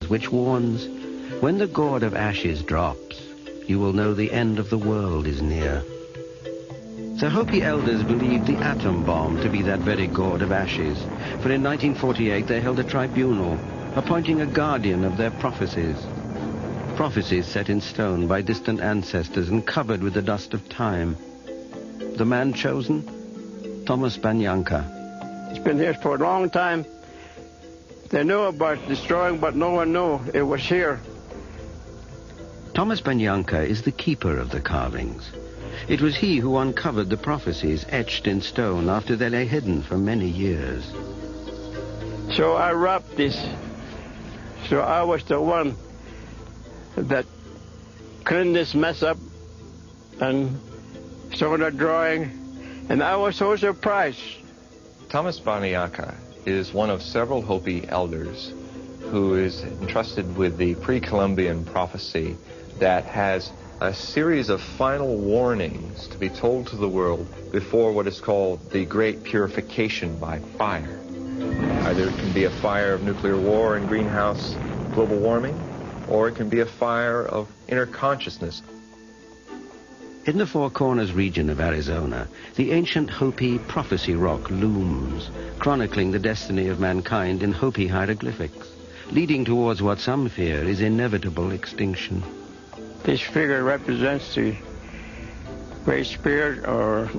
which warns, when the gourd of ashes drops, you will know the end of the world is near. The Hopi elders believed the atom bomb to be that very gourd of ashes, for in 1948 they held a tribunal, appointing a guardian of their prophecies. Prophecies set in stone by distant ancestors and covered with the dust of time. The man chosen? Thomas Banyanka. It's been here for a long time. They knew about destroying, but no one knew it was here. Thomas Banyanka is the keeper of the carvings. It was he who uncovered the prophecies etched in stone after they lay hidden for many years. So I wrapped this. So I was the one that cleaned this mess up and started drawing, and I was so surprised. Thomas Banyanka is one of several Hopi elders who is entrusted with the pre-Columbian prophecy that has a series of final warnings to be told to the world before what is called the Great Purification by Fire. Either it can be a fire of nuclear war and greenhouse global warming, or it can be a fire of inner consciousness. In the Four Corners region of Arizona, the ancient Hopi prophecy rock looms, chronicling the destiny of mankind in Hopi hieroglyphics, leading towards what some fear is inevitable extinction. This figure represents the Great Spirit or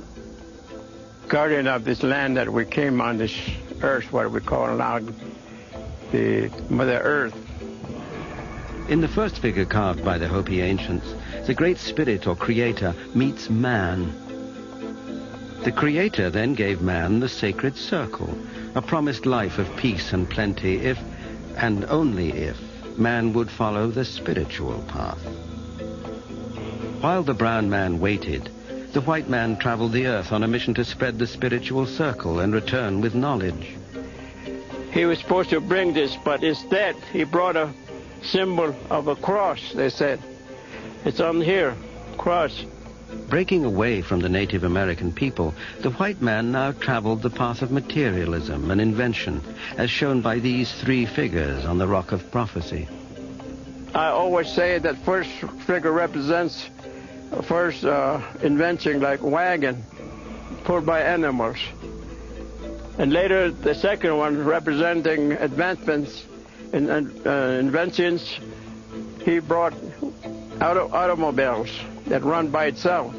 guardian of this land that we came on this earth, what we call now the Mother Earth. In the first figure carved by the Hopi ancients, the Great Spirit or Creator meets man. The Creator then gave man the sacred circle, a promised life of peace and plenty if, and only if, man would follow the spiritual path. While the brown man waited, the white man traveled the earth on a mission to spread the spiritual circle and return with knowledge. He was supposed to bring this, but instead he brought a symbol of a cross, they said. It's on here, cross. Breaking away from the Native American people, the white man now traveled the path of materialism and invention, as shown by these three figures on the rock of prophecy. I always say that first figure represents first invention like wagon pulled by animals. And later the second one representing advancements in inventions. He brought automobiles that run by itself.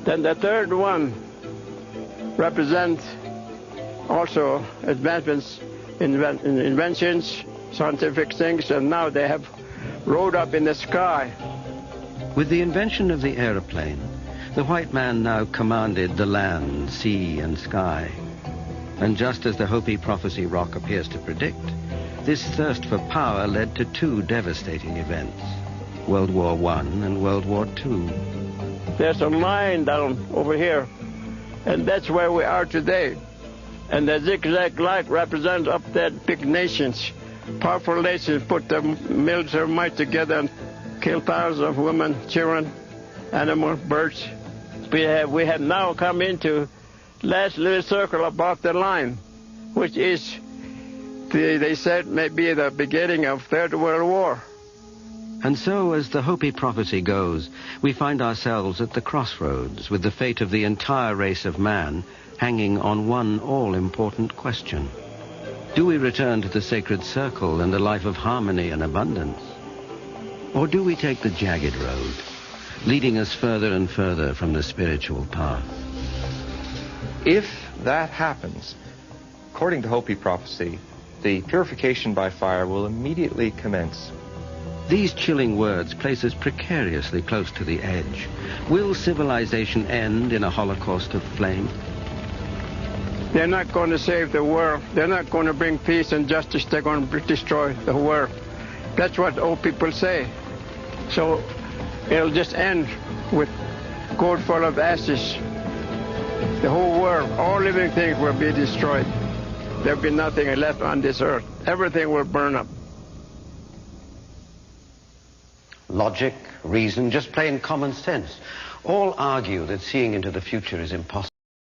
Then the third one represents also advancements in inventions, scientific things, and now they have rode up in the sky. With the invention of the aeroplane, the white man now commanded the land, sea, and sky. And just as the Hopi prophecy rock appears to predict, this thirst for power led to two devastating events, World War I and World War II. There's a line down over here, and that's where we are today. And the zigzag light represents up there big nations. Powerful nations put their military might together and kill thousands of women, children, animals, birds. We have now come into last little circle above the line, which is, they said, may be the beginning of Third World War. And so, as the Hopi prophecy goes, we find ourselves at the crossroads with the fate of the entire race of man hanging on one all-important question. Do we return to the sacred circle and a life of harmony and abundance? Or do we take the jagged road, leading us further and further from the spiritual path? If that happens, according to Hopi prophecy, the purification by fire will immediately commence. These chilling words place us precariously close to the edge. Will civilization end in a holocaust of flame? They're not going to save the world. They're not going to bring peace and justice. They're going to destroy the world. That's what old people say. So it'll just end with gold full of ashes. The whole world, all living things will be destroyed. There'll be nothing left on this earth. Everything will burn up. Logic, reason, just plain common sense all argue that seeing into the future is impossible.